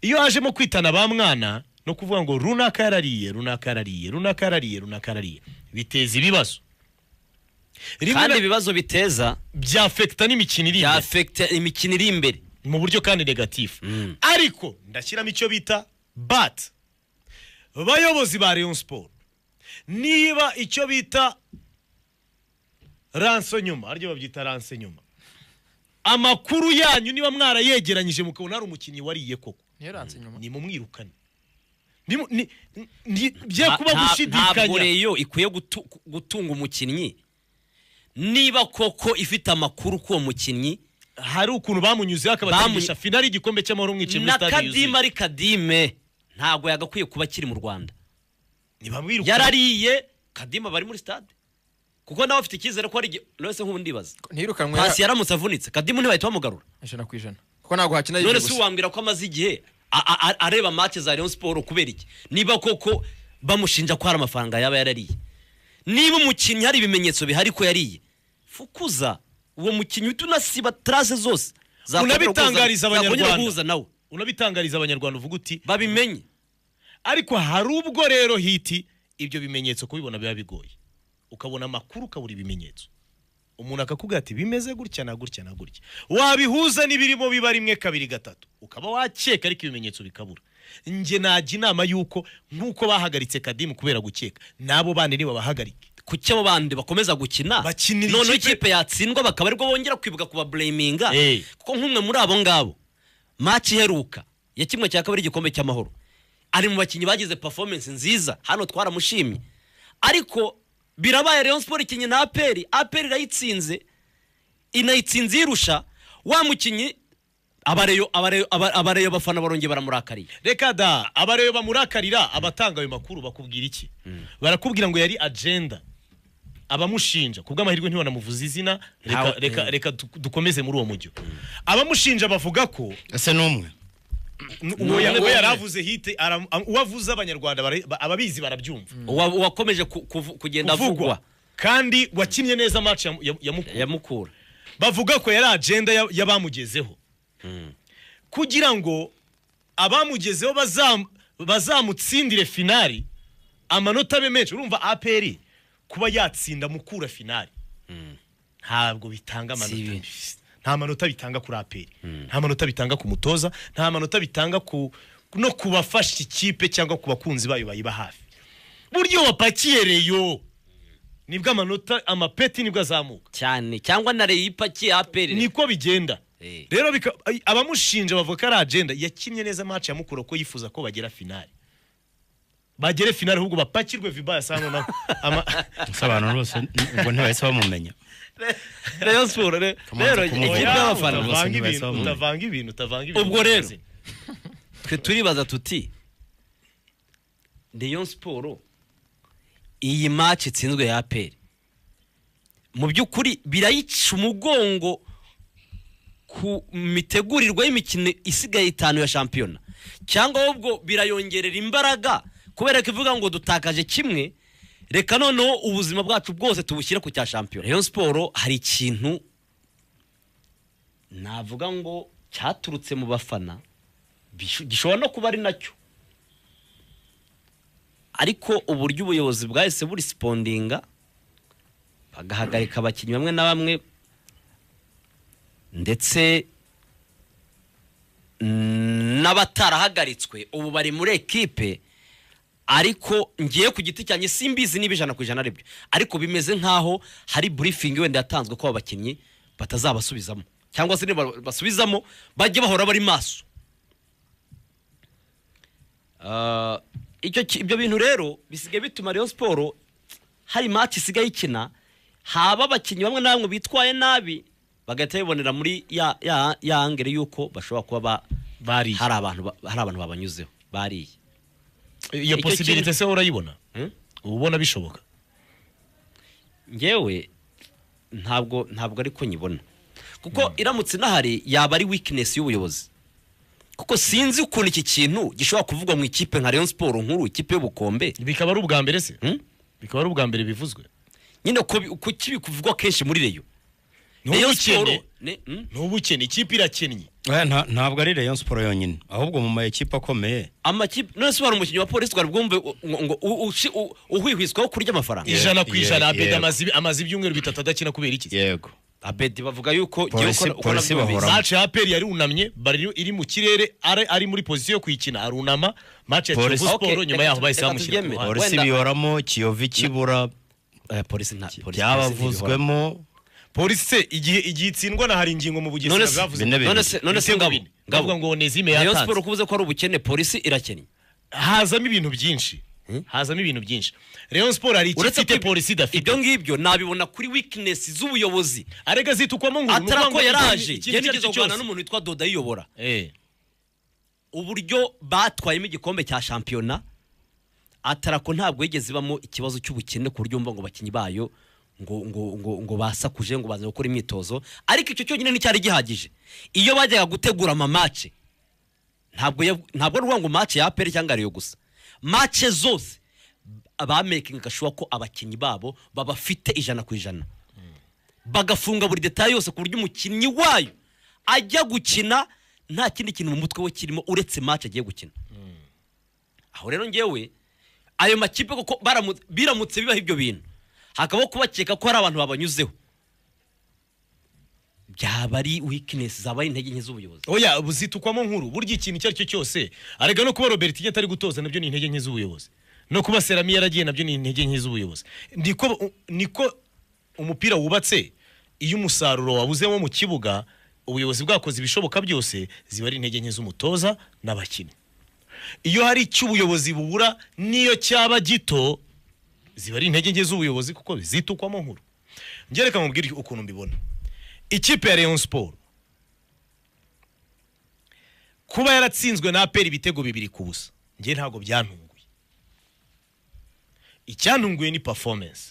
iyo hajemo kwitana ba mwana no kuvuga ngo runaka yarariye biteza ibibazo kandi ibibazo biteza byafekta n'imikino iri imbere mu buryo kandi negatifu ariko ndashyiramo icyo bita but bayobozi ba Rayon Sport niba icyo bita ranso nyuma aryo babyita ranse nyuma amakuru yanyu niba mwarayegeranyije mukabona ari umukinnyi wariye koko ni mu mwirukane bye kuba gushidikanya ntabwo reyo ikwiye gutunga umukinnyi niba koko ifite amakuru ko umukinnyi hari ukuntu bamunyuzeho akabatangisha finali igikombe cy'amahoro mwice muri stade yuzuye Kadima ari Kadime ntabwo yagakwiye kuba kiri mu Rwanda ntibamwirukane yarariye Kadima bari muri stade kuko nawe afite icyizere ko ari rwose nk'ubundi baza ntirukanwe hasi yaramutse avunitse Kadima ntibahita bamugarura 100% kuko ntabwo hakina none si wambwira ko amaze igihe areba match za Rayon Sport kubera iki niba koko bamushinja ko hari amafaranga yaba yarariye niba umukinnyi hari ibimenyetso bihari ko yariye fukuza uwo mukinnyi utunasiba trace zose unabitangariza abanyarwanda unabitangariza abanyarwanda uvuga uti babimenye ariko hari ubwo rero hiti ibyo bimenyetso kubibona biba bigoye ukabona amakuru ukabura ibimenyetso umuntu akakubwira ati bimeze gutya na gutya na gutya wabihuza n'ibirimo biba rimwe kabiri gatatu ukaba wakeka ariko ibimenyetso bikabura nge najya inama yuko nkuko bahagaritse Kadimu kubera gukeka nabo bandi niba bahagarike kuki abo bandi bakomeza gukina none ikipe yatsindwa bakaba ariko bongera kwibuka kuba blaminga kuko nk'umwe muri abo ngabo match iheruka ya kimwe cya kabiri igikombe cy'amahoro ari mu bakinyi bagize performance nziza hano twaramushimye ariko birabaye Rayon Sport ikinye na APR irayitsinze inayitsinze irusha wa mukinyi abareyo bafana barongeye baramurakariye reka da abareyo bamurakarira abatanga ayo makuru bakubwira iki barakubwira ngo yari agenda abamushinja kubw'amahirwe ntibanamuvuza izina reka dukomeze muri uwo mujyo abamushinja bavuga ko ese numwe uwo yaravuze hite uwavuze abanyarwanda ababizi barabyumva wakomeje kugenda avugwa kandi wakinnye neza match ya Mukura bavuga ko yari agenda yabamugezeho kugira ngo abamugezeho bazamutsindire finali amanota be menshi urumva APR kuba yatsinda Mukura finali ntabwo bitanga amanota nta manota bitanga kuri APR nta manota bitanga ku mutoza nta manota bitanga no kubafasha ikipe cyangwa ku bakunzi bayo bayiba hafi buryo wapakiye reyo nibwo amanota amapeti nibwo azamuka cyane cyangwa na reyo ipakiye APR niko bigenda rero abamushinja bavuga ko ari agenda yakinnye neza match ya Mukura ko yifuza ko bagera finali bagere finali ahubwo bapakirwe Viba yasano na abantu bose ubwo ntibahise bamumenya Rayon Sport rero ikipe y'abafana utavanga ibintu ubwo rero twe turibaza tuti Rayon Sport iyi match itsinzwe ya APR mu byukuri birayica umugongo ku mitegurirwa y'imikino isigaye 5 ya shampiyona cyangwa ahubwo birayongerera imbaraga kubera ko ivuga ngo dutakaje kimwe reka noneho ubuzima bwacu bwose tubushyira ku cya shampiyona Rayon Sport hari ikintu navuga ngo cyaturutse mu bafana gishobora no kuba ari nacyo ariko uburyo ubuyobozi bwahise burisipondinga bagahagarika abakinnyi bamwe na bamwe ndetse n'abatarahagaritswe ubu bari muri ekipe ariko ngiye ku giti cyanye simbizi n'ibijana ku ijana aribyo ariko bimeze nkaho hari briefing wenda yatanzwe ko abakinnyi batazabasubizamo cyangwa se basubizamo bajye bahora bari maso ibyo bintu rero bisigaye bituma Rayon Sport hari match isigaye ikina haba abakinnyi bamwe na bamwe bitwaye nabi bagahita bibonera muri ya angere yuko bashobora kuba bari hari abantu babanyuzeho bariye iyo possibility se urayibona ubona bishoboka ngewe ntabwo ariko nyibona kuko iramutse nahari yaba ari weakness y'ubuyobozi kuko sinzi ukuntu iki kintu gishobora kuvugwa mu ikipe nka Rayon Sport nkuru ikipe y'ubukombe bikaba ari ubwa mbere se bikaba ari ubwa mbere bivuzwe nyine ko kivugwa kenshi muri Rayon n'ubukene ikipe irakennye ntabwo ari Rayon Sport yonyine ahubwo mu makipe akomeye amakipe none se wari umukinnyi wa polisi twari bwumve ngo uhwihwiswaho kurya amafaranga 100% Abedi amazi ibyumweru bitatu adakina kubera iki yego Abedi bavuga yuko polisi bahora match ya APR yari unamye bari iri mu kirere ari muri position yo kuyikina arunama match ya Kiyovu Sport nyuma yaho bahise bamushyira ku ruhande polisi bihoramo Kiyovu kibura polisi byabavuzwemo polisi se igihe itsindwa na hari ingingo mu bugesera bwavuze none se ngavuga ngo Nezime Rayon yatanze Sport kuvuze ko ari ubukene polisi irakennye hazamo ibintu byinshi Rayon Sport hari ikifite polisi idafite ibyo ngibyo nabibona kuri weakness z'ubuyobozi arega zitukwamo ngo atarako yaraje yenigeze kugana n'umuntu witwa Doda yiyobora uburyo batwayemo igikombe cya shampiyona atarako ntabwo yigeze ibamo ikibazo cy'ubukene ku buryo ngo bakinyi bayo ngo basakuje ngo baze gukora imyitozo ariko icyo cyonyine nticyari gihagije iyo bajyaga gutegura amamatch ntabwo ari ngo match ya APR cyangwa ariyo gusa match zose abamaking gashuwa ko abakinyi babo babafite 100% bagafunga buri detail yose ku buryo umukinyi wayo ajya gukina nta kindi kintu mu mutwe we kirimo uretse match agiye gukina aho rero ngewe ayo makipe koko biramutse bibaho ibyo bintu hakaba kubakeka ko hari abantu babanyuzeho byaba ari weakness zaba ari intege nke z'ubuyobozi oya buzitukwamo nkuru burya ikintu icyo aricyo cyose arega no kuba Robert Tigete ari gutoza nabyo ni intege nke z'ubuyobozi no kuba Serami yaragiye nabyo ni intege nke z'ubuyobozi niko umupira wubatse iyo umusaruro wabuzemo mu kibuga ubuyobozi bwakoze ibishoboka byose ziba ari intege nke z'umutoza n'abakinnyi iyo hari icyo ubuyobozi bubura niyo cyaba gito ziba ari intege nke z'ubuyobozi kuko zitukwamo nkuru ngereka mubwire ukuntu mbibona ikipe ya Rayon Sport kuba yaratsinzwe na APR ibitego 2-0 nge ntago byantunguye icyantunguye ni performance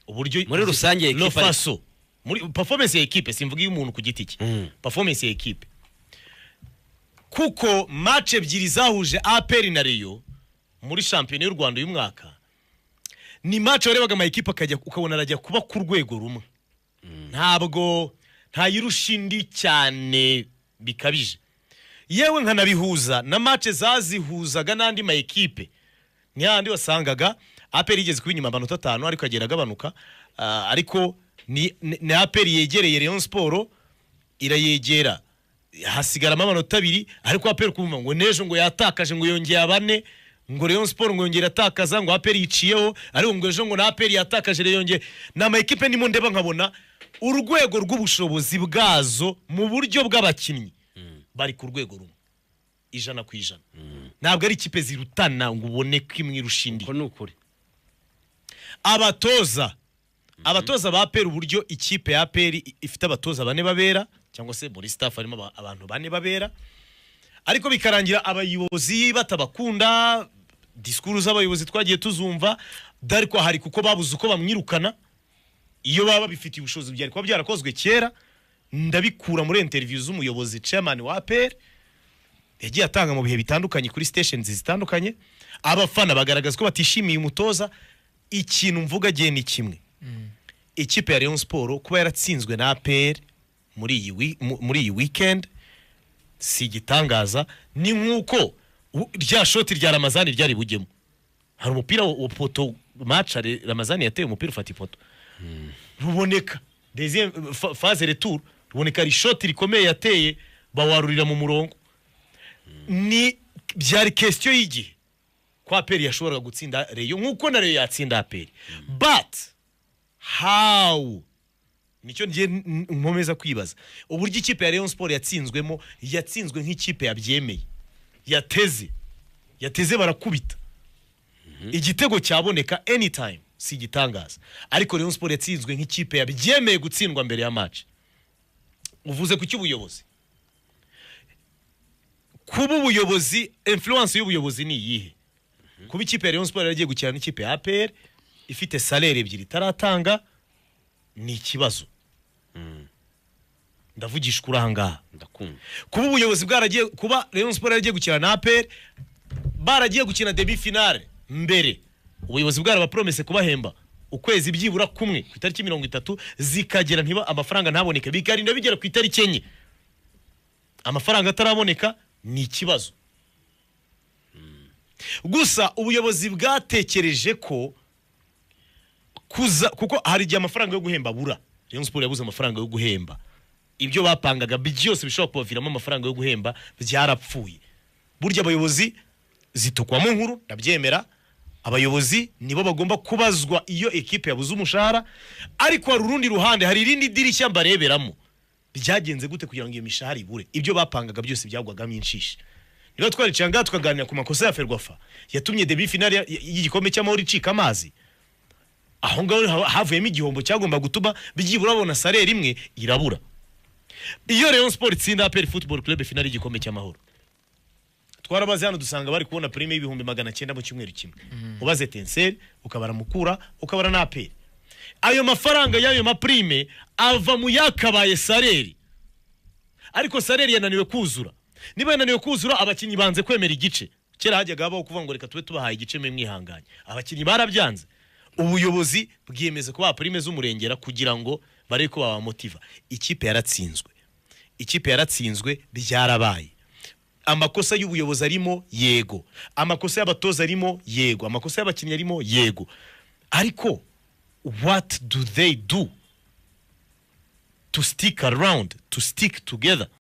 uburyo muri rusange equipe muri performance ya equipe simvuga y'umuntu ku giti cye performance ya equipe kuko match ebyiri zahuje APR na Rayon muri champion y'u Rwanda uyu mwaka ni match warebaga ama equipe akajya ukabona arajya kuba ku rwego rumwe ntabwo ntayirushindi cyane bikabije yewe nkanabihuza na match zazihuzaga n'andi ma equipe ni handi wasangaga APR igeze ku inyuma amanota 5 ariko agera gabanuka ariko ni APR yegereye Rayon Sport irayegera hasigara amanota 2 ariko APR kumva ngo nejo ngo yatakaje ngo yongeye abane ngo Rayon Sport ngo yongera atakaza ngo APR yiciyeho ariko ngo ejo ngo na APR yatakaje yongeye nama equipe ndimo ndeba nkabona urwego rw'ubushobozi bwazo mu buryo bw'abakinnyi bari ku rwego rumwe 100%. Ntabwo ari ikipe zirutana ngo ubone ko imwe irushindi ko nukuri abatoza ba APR uburyo ikipe ya APR ifite abatoza bane babera cyangwa se muri staff harimo abantu bane babera ariko bikarangira abayobozi batabakunda diskuru z'abayobozi twagiye tuzumva dariko hari kuko babuze uko bamwirukana iyo baba bifitiye ubushobozi byari kwa byarakozwe kera ndabikura muri interview z'umuyobozi chairman wa APR yagiye atanga mu bihe bitandukanye kuri stations zitandukanye abafana bagaragaza ko batishimiye umutoza ikintu mvuga giye ni kimwe ikipe ya Rayon Sport kuba yaratsinzwe na APR muri iyi weekend si gitangaza ni nkuko rya shoti rya Ramazani ryari bugemo hari umupira wa poto match Ramazani yateye umupira ufata ipoto ruboneka deuxième phase retour ruboneka ari shoti rikomeye yateye bawarurira mu murongo ni byari question y'igihe kwa APR yashobora gutsinda Rayon nkuko na Rayon yatsinda APR but how nicyo ngiye nkomeza kwibaza uburyo ikipe ya Rayon Sport yatsinzwe nk'ikipe yabyemeye yateze barakubita igitego cyaboneka anytime si gitangaza ariko Rayon Sport yatsinzwe nk'ikipe yabyemeye gutsindwa mbere ya match uvuze ku cy'ubuyobozi kuba ubuyobozi influence y'ubuyobozi ni iyihe kuba ikipe ya Rayon Sport yagiye gukina n'ikipe ya APR ifite salaire ebyiri taratanga ni ikibazo ndavugisha kuri ahangaha ndakumva kuba ubuyobozi bwaragiye kuba Rayon Sport yagiye gukina na APR baragiye gukina demi finale mbere ubuyobozi bwarabapromese kubahemba ukwezi byibura kumwe ku itariki 30 zikagera ntiba amafaranga ntaboneke bikarinda bigera ku itariki enye amafaranga ataraboneka ni ikibazo. Gusa ubuyobozi bwatekereje ko kuko hari igihe amafaranga yo guhemba bura. Rayon Sport yabuze amafaranga yo guhemba, ibyo bapangaga byose bishobora kubaviramo amafaranga yo guhemba byarapfuye. Burya abayobozi zitukwamo nkuru ndabyemera, abayobozi nibo bagomba kubazwa iyo ekipe yabuze umushahara, ariko hari urundi ruhande, hari irindi dirishya mbareberamo byagenze gute kugira ngo iyo mishahara ibure. Ibyo bapangaga byose byagwagamo inshishi. Niba twaricanga tukaganira ku makosa ya Ferwafa yatumye demi finale y'igikombe cy'amahoro icika amazi, aho ngaho havuyemo igihombo cyagomba gutuma byibura babona salaire imwe irabura. Iyo Rayon Sport itsinda APR Football Club finale y'igikombe cy'amahoro, twarabaze hano dusanga bari kubona prime y'ibihumbi 900 mu cyumweru kimwe. Ubaze Tensel ukabara Mukura ukabara na APR, ayo mafaranga y'ayo maprime ava mu yakabaye salaire, ariko salaire yananiwe kuzura. Niba yananiwe kuzura, abakinyi banze kwemera igice. Kera hajyaga habaho kuvuga ngo reka tube tubahaye igice mwe mwihanganye, abakinyi barabyanze. Ubuyobozi bwiyemeza kuba prime z'umurengera kugira ngo bare ko baba motiva. Ikipe yaratsinzwe byarabaye. Amakosa y'ubuyobozi arimo yego, amakosa y'abatoza arimo yego, amakosa y'abakinyi arimo yego, ariko what do they do to stick around, to stick together?